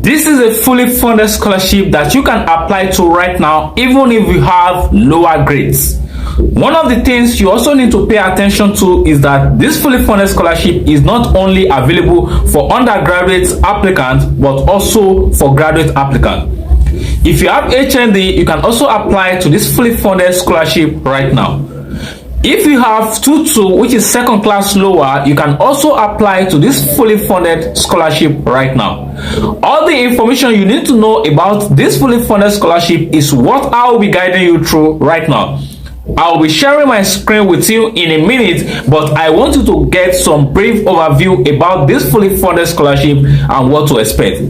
This is a fully funded scholarship that you can apply to right now, even if you have lower grades. One of the things you also need to pay attention to is that this fully funded scholarship is not only available for undergraduate applicants but also for graduate applicants. If you have HND, you can also apply to this fully funded scholarship right now. If you have 2-2, which is second class lower, you can also apply to this fully funded scholarship right now. All the information you need to know about this fully funded scholarship is what I will be guiding you through right now. I'll be sharing my screen with you in a minute, but I want you to get some brief overview about this fully funded scholarship and what to expect.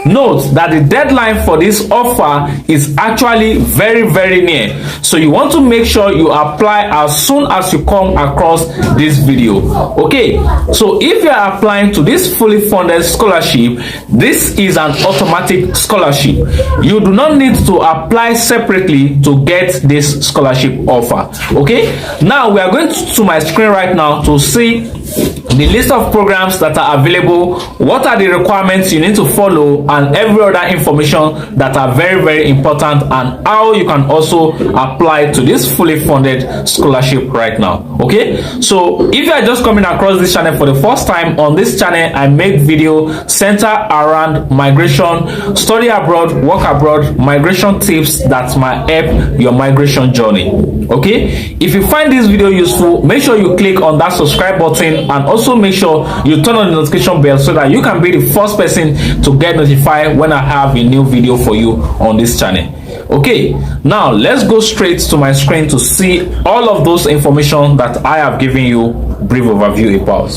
Note that the deadline for this offer is actually very near, so you want to make sure you apply as soon as you come across this video. Okay, so if you are applying to this fully funded scholarship, this is an automatic scholarship. You do not need to apply separately to get this scholarship offer. Okay, now we are going to my screen right now to see the list of programs that are available, what are the requirements you need to follow, and every other information that are very important, and how you can also apply to this fully funded scholarship right now. Okay, so if you are just coming across this channel for the first time, on this channel I make video centered around migration, study abroad, work abroad, migration tips that might help your migration journey. Okay, if you find this video useful, make sure you click on that subscribe button, and also make sure you turn on the notification bell so that you can be the first person to get notified when I have a new video for you on this channel. Okay, now let's go straight to my screen to see all of those information that I have given you brief overview about.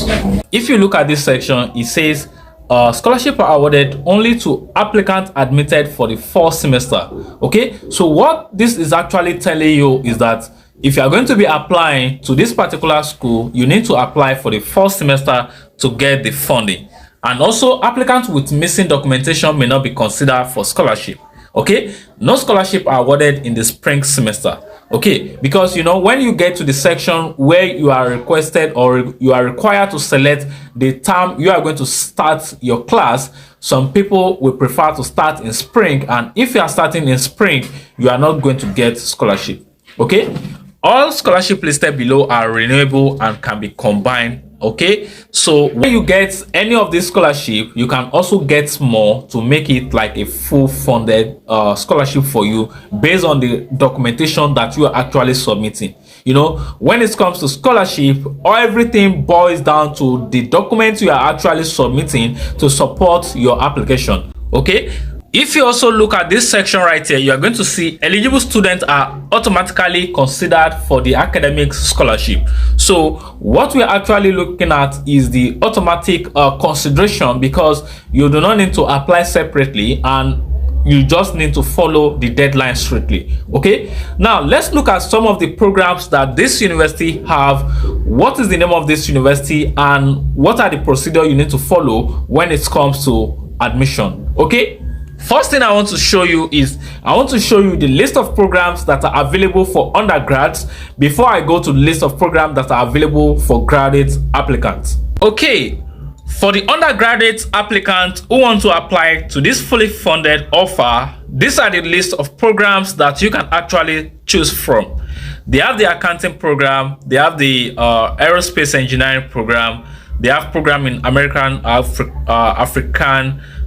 If you look at this section, it says scholarship are awarded only to applicants admitted for the fall semester. Okay, so what this is actually telling you is that if you are going to be applying to this particular school, you need to apply for the fall semester to get the funding. And also, applicants with missing documentation may not be considered for scholarship. Okay, no scholarship are awarded in the spring semester. Okay, because you know, when you get to the section where you are requested or you are required to select the term you are going to start your class, some people will prefer to start in spring, and if you are starting in spring, you are not going to get scholarship. Okay, all scholarship listed below are renewable and can be combined. Okay, so when you get any of this scholarship, you can also get more to make it like a full funded scholarship for you based on the documentation that you are actually submitting. You know, when it comes to scholarship, everything boils down to the documents you are actually submitting to support your application. Okay, if you also look at this section right here, you are going to see eligible students are automatically considered for the academic scholarship. So what we are actually looking at is the automatic consideration, because you do not need to apply separately and you just need to follow the deadline strictly. Okay, now let's look at some of the programs that this university have. What is the name of this university and what are the procedure you need to follow when it comes to admission? Okay, first thing I want to show you is the list of programs that are available for undergrads before I go to the list of programs that are available for graduate applicants. Okay, for the undergraduate applicants who want to apply to this fully funded offer, these are the list of programs that you can actually choose from. They have the accounting program, they have the aerospace engineering program, they have program in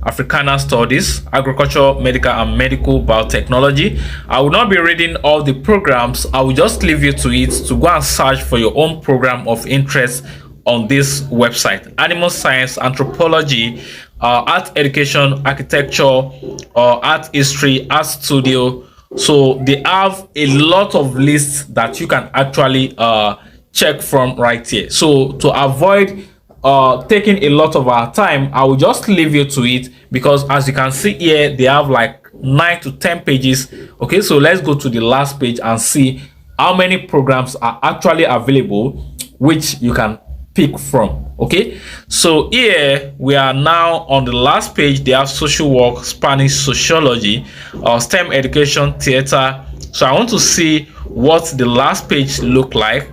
Africana Studies, Agriculture, Medical and Medical Biotechnology. I will not be reading all the programs. I will just leave you to it to go and search for your own program of interest on this website. Animal Science, Anthropology, Art Education, Architecture, Art History, Art Studio. So they have a lot of lists that you can actually check from right here. So to avoid taking a lot of our time, I will just leave you to it, because as you can see here, they have like 9 to 10 pages. Okay, so let's go to the last page and see how many programs are actually available which you can pick from. Okay, so here we are now on the last page. They have social work, Spanish, sociology, STEM education, theater. So I want to see what the last page look like.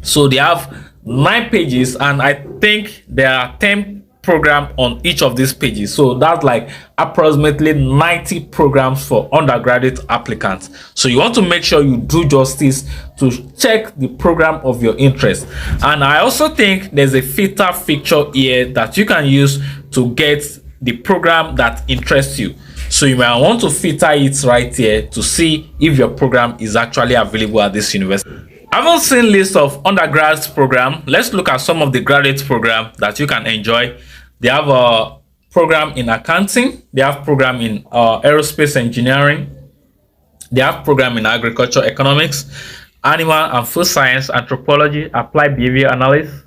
So they have 9 pages, and I think there are 10 program on each of these pages. So that's like approximately 90 programs for undergraduate applicants. So you want to make sure you do justice to check the program of your interest. And I also think there's a filter feature here that you can use to get the program that interests you. So you might want to filter it right here to see if your program is actually available at this university. I haven't seen list of undergrads program. Let's look at some of the graduate program that you can enjoy. They have a program in accounting. They have program in aerospace engineering. They have program in agriculture economics, animal and food science, anthropology, applied behavior analysis,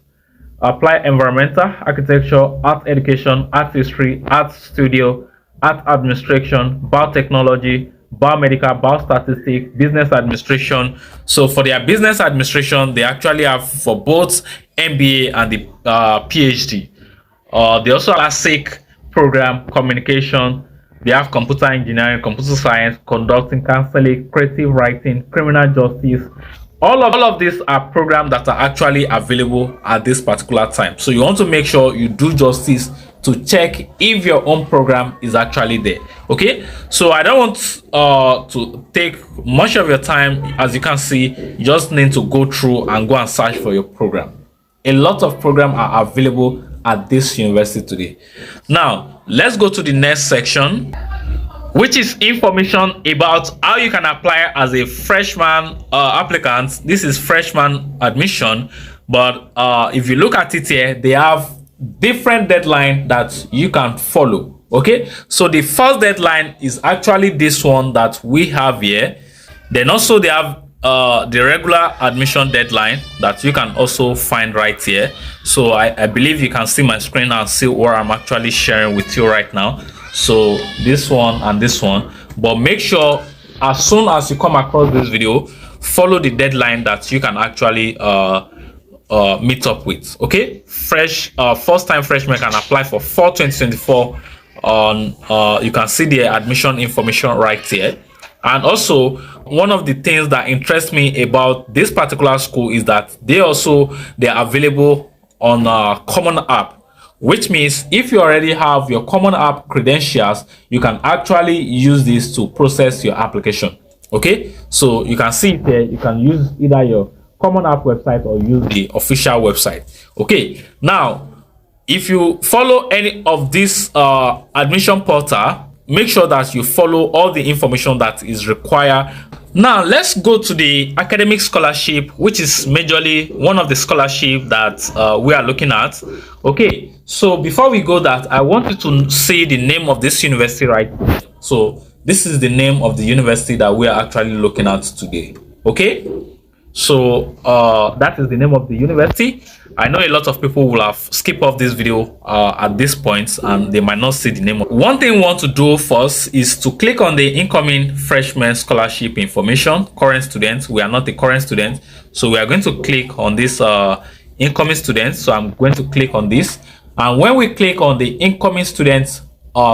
applied environmental architecture, art education, art history, art studio, art administration, biotechnology, biomedical, biostatistics, business administration. So for their business administration, they actually have for both MBA and the PhD. They also have classic program, communication. They have computer engineering, computer science, conducting, counseling, creative writing, criminal justice. All of these are programs that are actually available at this particular time. So you want to make sure you do justice to check if your own program is actually there. Okay, so I don't want to take much of your time. As you can see, you just need to go through and go and search for your program. A lot of programs are available at this university today. Now let's go to the next section, which is information about how you can apply as a freshman applicant. This is freshman admission, but if you look at it here, they have different deadline that you can follow. Okay, so the first deadline is actually this one that we have here. Then also they have the regular admission deadline that you can also find right here. So I believe you can see my screen and see what I'm actually sharing with you right now. So this one and this one, but make sure as soon as you come across this video, follow the deadline that you can actually meet up with. Okay, first time freshmen can apply for fall 2024 on you can see the admission information right here. And also one of the things that interests me about this particular school is that they are available on a common app, which means if you already have your common app credentials, you can actually use this to process your application. Okay, so you can see it there. You can use either your common app website or use the official website. Okay, now if you follow any of this admission portal, make sure that you follow all the information that is required. Now let's go to the academic scholarship, which is majorly one of the scholarship that we are looking at. Okay, so before we go that, I want you to see the name of this university right here. So this is the name of the university that we are actually looking at today. Okay, so that is the name of the university. I know a lot of people will have skipped off this video at this point and they might not see the name. One thing we want to do first is to click on the incoming freshman scholarship information. Current students, we are not the current student, so we are going to click on this incoming students. So I'm going to click on this, and when we click on the incoming students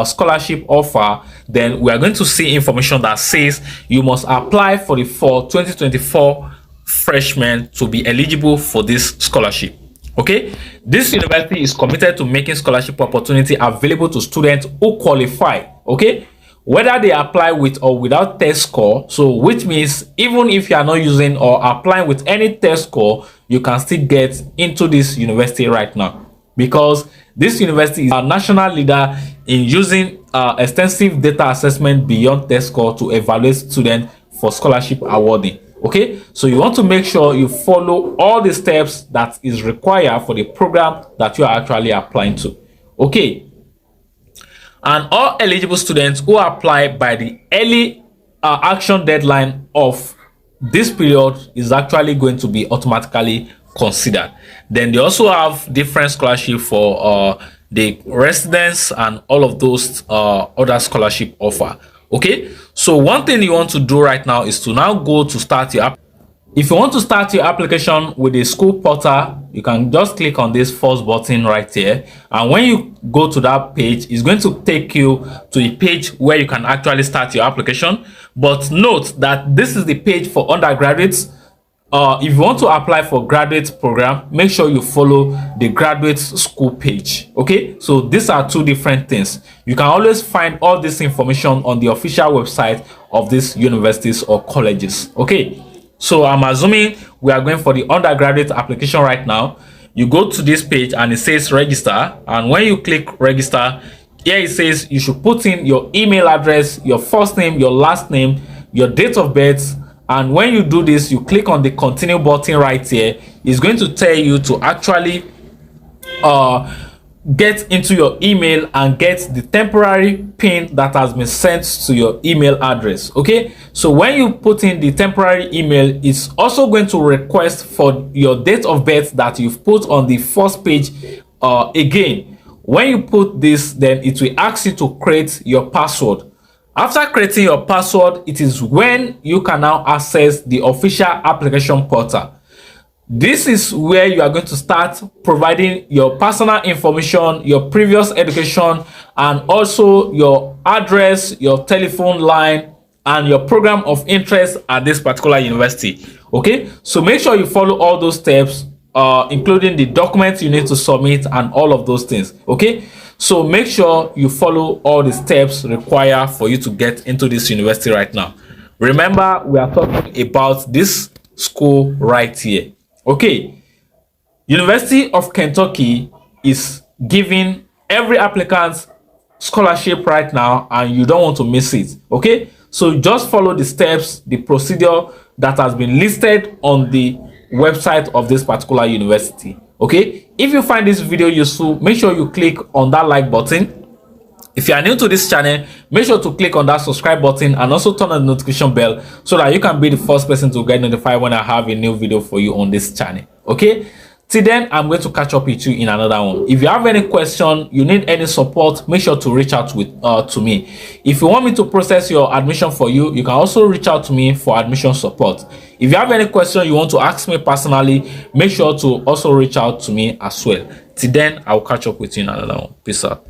scholarship offer, then we are going to see information that says you must apply for the fall 2024 freshmen to be eligible for this scholarship. Okay, this university is committed to making scholarship opportunity available to students who qualify. Okay, whether they apply with or without test score. So which means even if you are not using or applying with any test score, you can still get into this university right now, because this university is a national leader in using extensive data assessment beyond test score to evaluate students for scholarship awarding. Okay, so you want to make sure you follow all the steps that is required for the program that you are actually applying to. Okay, and all eligible students who apply by the early action deadline of this period is actually going to be automatically considered. Then they also have different scholarship for the residents and all of those other scholarship offer. Okay, so one thing you want to do right now is to now go to start your app. If you want to start your application with the school portal, you can just click on this first button right here, and when you go to that page, it's going to take you to a page where you can actually start your application. But note that this is the page for undergraduates. if you want to apply for graduate program, make sure you follow the graduate school page. Okay, so these are two different things. You can always find all this information on the official website of these universities or colleges. Okay, so I'm assuming we are going for the undergraduate application right now. You go to this page and it says register, and when you click register, here it says you should put in your email address, your first name, your last name, your date of birth. And when you do this, you click on the continue button right here. It's going to tell you to actually get into your email and get the temporary pin that has been sent to your email address. Okay, so when you put in the temporary email, it's also going to request for your date of birth that you've put on the first page again. When you put this, then it will ask you to create your password. After creating your password, it is when you can now access the official application portal. This is where you are going to start providing your personal information, your previous education, and also your address, your telephone line, and your program of interest at this particular university. Okay, so make sure you follow all those steps, including the documents you need to submit and all of those things. Okay, so make sure you follow all the steps required for you to get into this university right now. Remember, we are talking about this school right here. Okay, University of Kentucky is giving every applicant scholarship right now, and you don't want to miss it. Okay, so just follow the steps, the procedure that has been listed on the website of this particular university. Okay, if you find this video useful, make sure you click on that like button. If you are new to this channel, make sure to click on that subscribe button and also turn on the notification bell so that you can be the first person to get notified when I have a new video for you on this channel. Okay, till then, I'm going to catch up with you in another one. If you have any question, you need any support, make sure to reach out to me. If you want me to process your admission for you, you can also reach out to me for admission support. If you have any question you want to ask me personally, make sure to also reach out to me as well. Till then, I'll catch up with you in another one. Peace out.